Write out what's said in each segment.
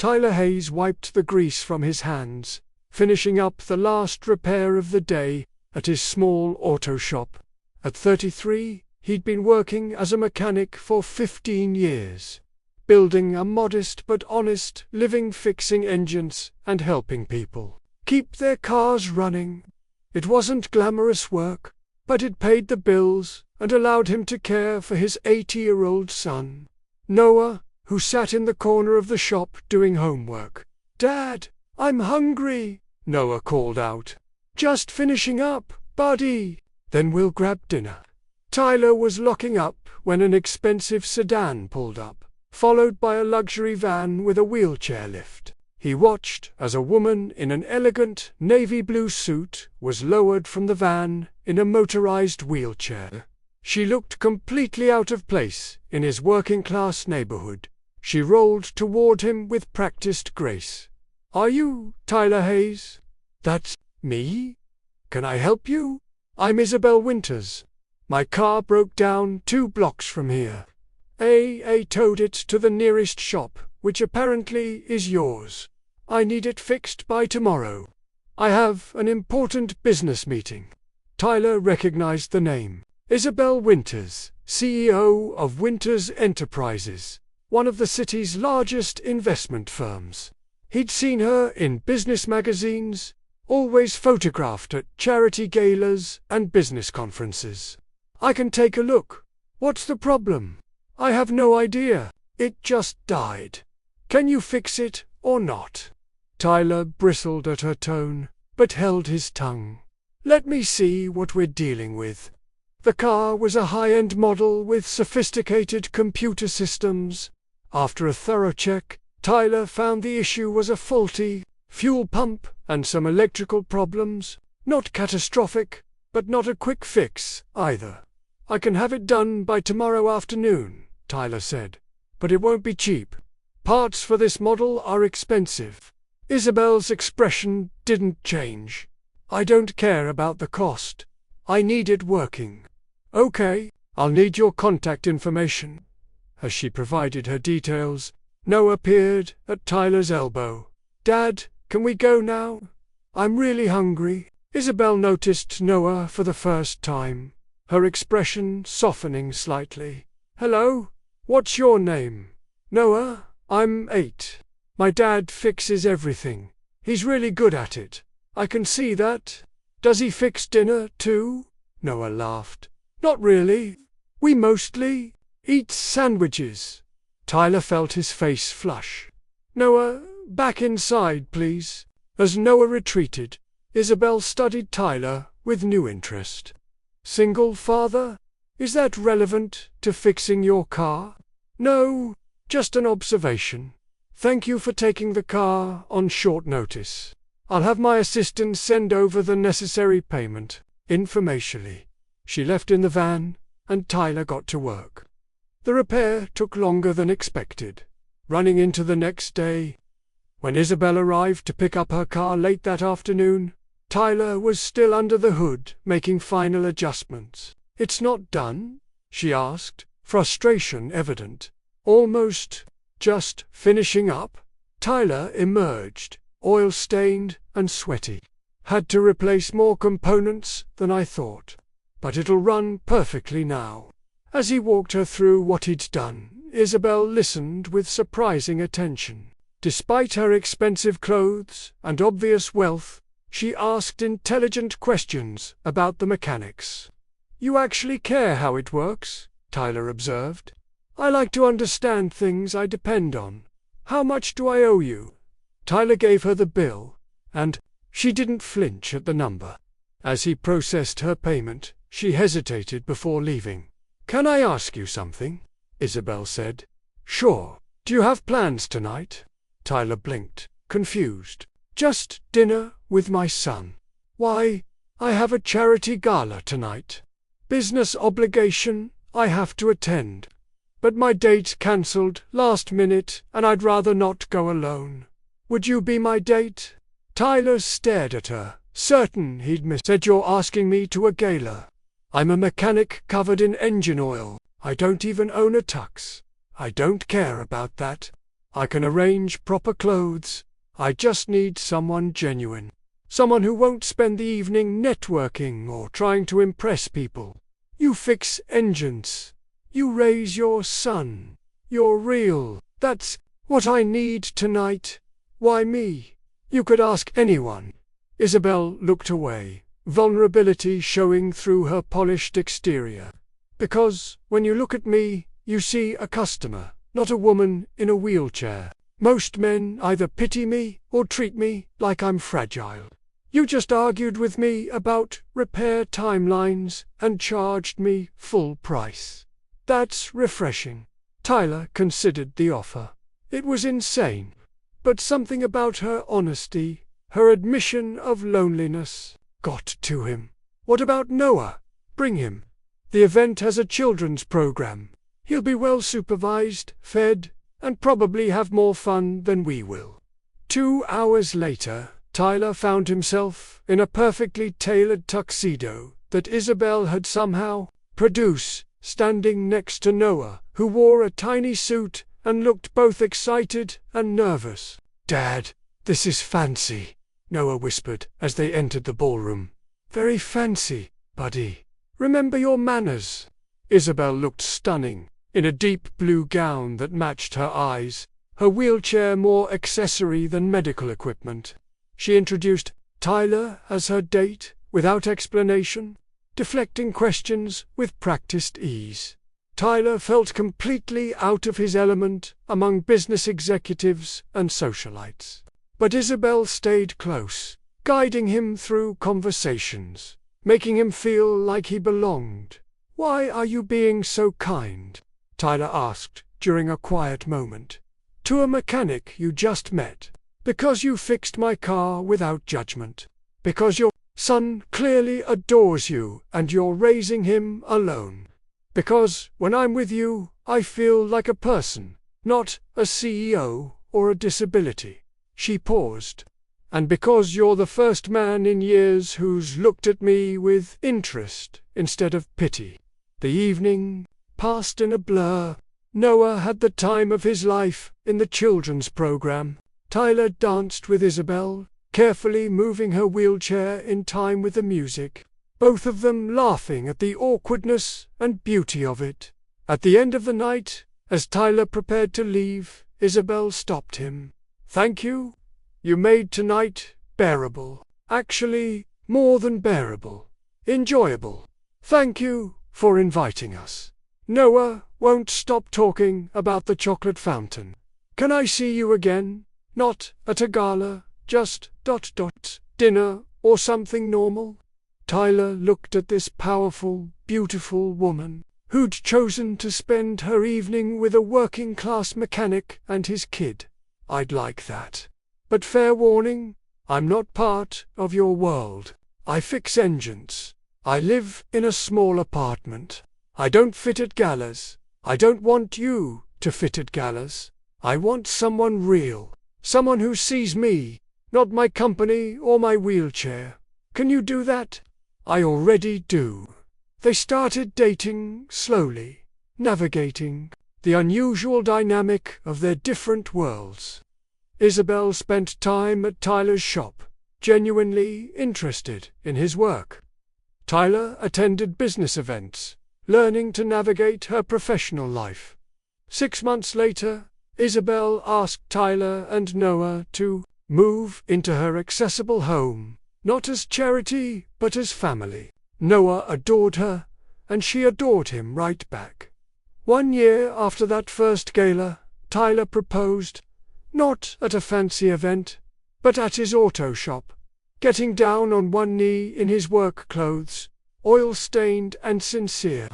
Tyler Hayes wiped the grease from his hands, finishing up the last repair of the day at his small auto shop. At 33, he'd been working as a mechanic for 15 years, building a modest but honest living, fixing engines and helping people keep their cars running. It wasn't glamorous work, but it paid the bills and allowed him to care for his 80-year-old son, Noah, who sat in the corner of the shop doing homework. "Dad, I'm hungry," Noah called out. "Just finishing up, buddy. Then we'll grab dinner." Tyler was locking up when an expensive sedan pulled up, followed by a luxury van with a wheelchair lift. He watched as a woman in an elegant navy blue suit was lowered from the van in a motorized wheelchair. She looked completely out of place in his working-class neighborhood. She rolled toward him with practiced grace. "Are you Tyler Hayes?" "That's me. Can I help you?" "I'm Isabel Winters. My car broke down 2 blocks from here. I towed it to the nearest shop, which apparently is yours. I need it fixed by tomorrow. I have an important business meeting." Tyler recognized the name. Isabel Winters, CEO of Winters Enterprises, one of the city's largest investment firms. He'd seen her in business magazines, always photographed at charity galas and business conferences. "I can take a look. What's the problem?" "I have no idea. It just died. Can you fix it or not?" Tyler bristled at her tone, but held his tongue. "Let me see what we're dealing with." The car was a high-end model with sophisticated computer systems. After a thorough check, Tyler found the issue was a faulty fuel pump and some electrical problems. Not catastrophic, but not a quick fix either. "I can have it done by tomorrow afternoon," Tyler said, "but it won't be cheap. Parts for this model are expensive." Isabel's expression didn't change. "I don't care about the cost. I need it working." "Okay, I'll need your contact information." As she provided her details, Noah appeared at Tyler's elbow. "Dad, can we go now? I'm really hungry." Isabel noticed Noah for the first time, her expression softening slightly. "Hello, what's your name?" "Noah, I'm 8. My dad fixes everything. He's really good at it. I can see that." "Does he fix dinner too?" Noah laughed. "Not really. We mostly eat sandwiches." Tyler felt his face flush. "Noah, back inside, please." As Noah retreated, Isabel studied Tyler with new interest. "Single father? Is that relevant to fixing your car?" "No, just an observation. Thank you for taking the car on short notice. I'll have my assistant send over the necessary payment informationally." She left in the van, and Tyler got to work. The repair took longer than expected, running into the next day. When Isabel arrived to pick up her car late that afternoon, Tyler was still under the hood making final adjustments. "It's not done?" she asked, frustration evident. "Almost. Just finishing up." Tyler emerged, oil-stained and sweaty. "Had to replace more components than I thought. But it'll run perfectly now." As he walked her through what he'd done, Isabel listened with surprising attention. Despite her expensive clothes and obvious wealth, she asked intelligent questions about the mechanics. "You actually care how it works?" Tyler observed. "I like to understand things I depend on. How much do I owe you?" Tyler gave her the bill, and she didn't flinch at the number. As he processed her payment, she hesitated before leaving. "Can I ask you something?" Isabel said. "Sure. Do you have plans tonight?" Tyler blinked, confused. "Just dinner with my son." "Why, I have a charity gala tonight. Business obligation I have to attend. But my date cancelled last minute and I'd rather not go alone. Would you be my date?" Tyler stared at her, certain he'd missed. "Said you're asking me to a gala. I'm a mechanic covered in engine oil. I don't even own a tux. I don't care about that. I can arrange proper clothes. I just need someone genuine. Someone who won't spend the evening networking or trying to impress people. You fix engines. You raise your son. You're real. That's what I need tonight. Why me? You could ask anyone. Isabel looked away, vulnerability showing through her polished exterior. Because, when you look at me, you see a customer, not a woman in a wheelchair. Most men either pity me or treat me like I'm fragile. You just argued with me about repair timelines and charged me full price. That's refreshing. Tyler considered the offer. It was insane. But something about her honesty, her admission of loneliness, got to him. What about Noah? Bring him. The event has a children's program. He'll be well supervised, fed, and probably have more fun than we will. 2 hours later, Tyler found himself in a perfectly tailored tuxedo that Isabel had somehow produced, standing next to Noah, who wore a tiny suit and looked both excited and nervous. "Dad, this is fancy," Noah whispered as they entered the ballroom. "Very fancy, buddy. Remember your manners." Isabel looked stunning, in a deep blue gown that matched her eyes, her wheelchair more accessory than medical equipment. She introduced Tyler as her date, without explanation, deflecting questions with practiced ease. Tyler felt completely out of his element among business executives and socialites. But Isabel stayed close, guiding him through conversations, making him feel like he belonged. "Why are you being so kind?" Tyler asked during a quiet moment. "To a mechanic you just met. Because you fixed my car without judgment. Because your son clearly adores you and you're raising him alone. Because when I'm with you, I feel like a person, not a CEO or a disability." She paused. "And because you're the first man in years who's looked at me with interest instead of pity." The evening passed in a blur. Noah had the time of his life in the children's program. Tyler danced with Isabel, carefully moving her wheelchair in time with the music, both of them laughing at the awkwardness and beauty of it. At the end of the night, as Tyler prepared to leave, Isabel stopped him. "Thank you. You made tonight bearable. Actually, more than bearable. Enjoyable. Thank you for inviting us. Noah won't stop talking about the chocolate fountain. Can I see you again? Not at a gala, just ... dinner or something normal?" Tyler looked at this powerful, beautiful woman, who'd chosen to spend her evening with a working-class mechanic and his kid. "I'd like that. But fair warning, I'm not part of your world. I fix engines. I live in a small apartment. I don't fit at galas. I don't want you to fit at galas. I want someone real. Someone who sees me, not my company or my wheelchair. Can you do that?" "I already do." They started dating slowly, navigating the unusual dynamic of their different worlds. Isabel spent time at Tyler's shop, genuinely interested in his work. Tyler attended business events, learning to navigate her professional life. 6 months later, Isabel asked Tyler and Noah to move into her accessible home, not as charity, but as family. Noah adored her, and she adored him right back. 1 year after that first gala, Tyler proposed, not at a fancy event, but at his auto shop, getting down on one knee in his work clothes, oil-stained and sincere.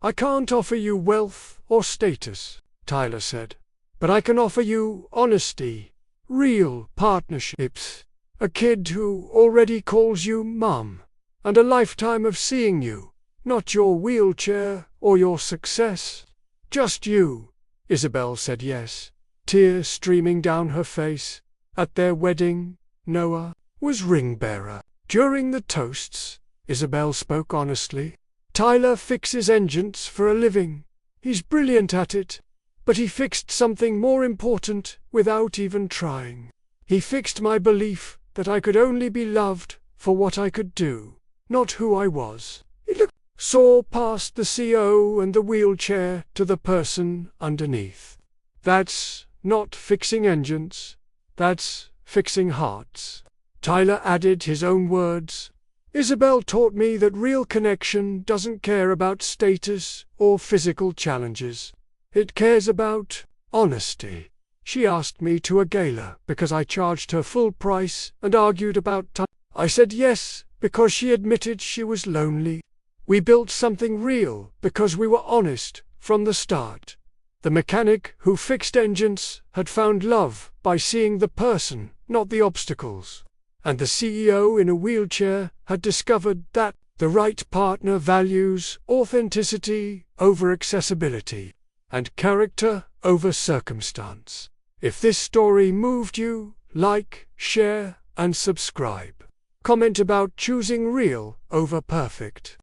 "I can't offer you wealth or status," Tyler said, "but I can offer you honesty, real partnerships, a kid who already calls you Mum, and a lifetime of seeing you, not your wheelchair or your success. Just you." Isabel said yes, tears streaming down her face. At their wedding, Noah was ring-bearer. During the toasts, Isabel spoke honestly. "Tyler fixes engines for a living. He's brilliant at it. But he fixed something more important without even trying. He fixed my belief that I could only be loved for what I could do, not who I was. He saw past the CO and the wheelchair to the person underneath. That's not fixing engines, that's fixing hearts. Tyler added his own words. Isabel taught me that real connection doesn't care about status or physical challenges. It cares about honesty. She asked me to a gala because I charged her full price and argued about time. I said yes because she admitted she was lonely. We built something real because we were honest from the start. The mechanic who fixed engines had found love by seeing the person, not the obstacles. And the CEO in a wheelchair had discovered that the right partner values authenticity over accessibility and character over circumstance. If this story moved you, like, share, and subscribe. Comment about choosing real over perfect.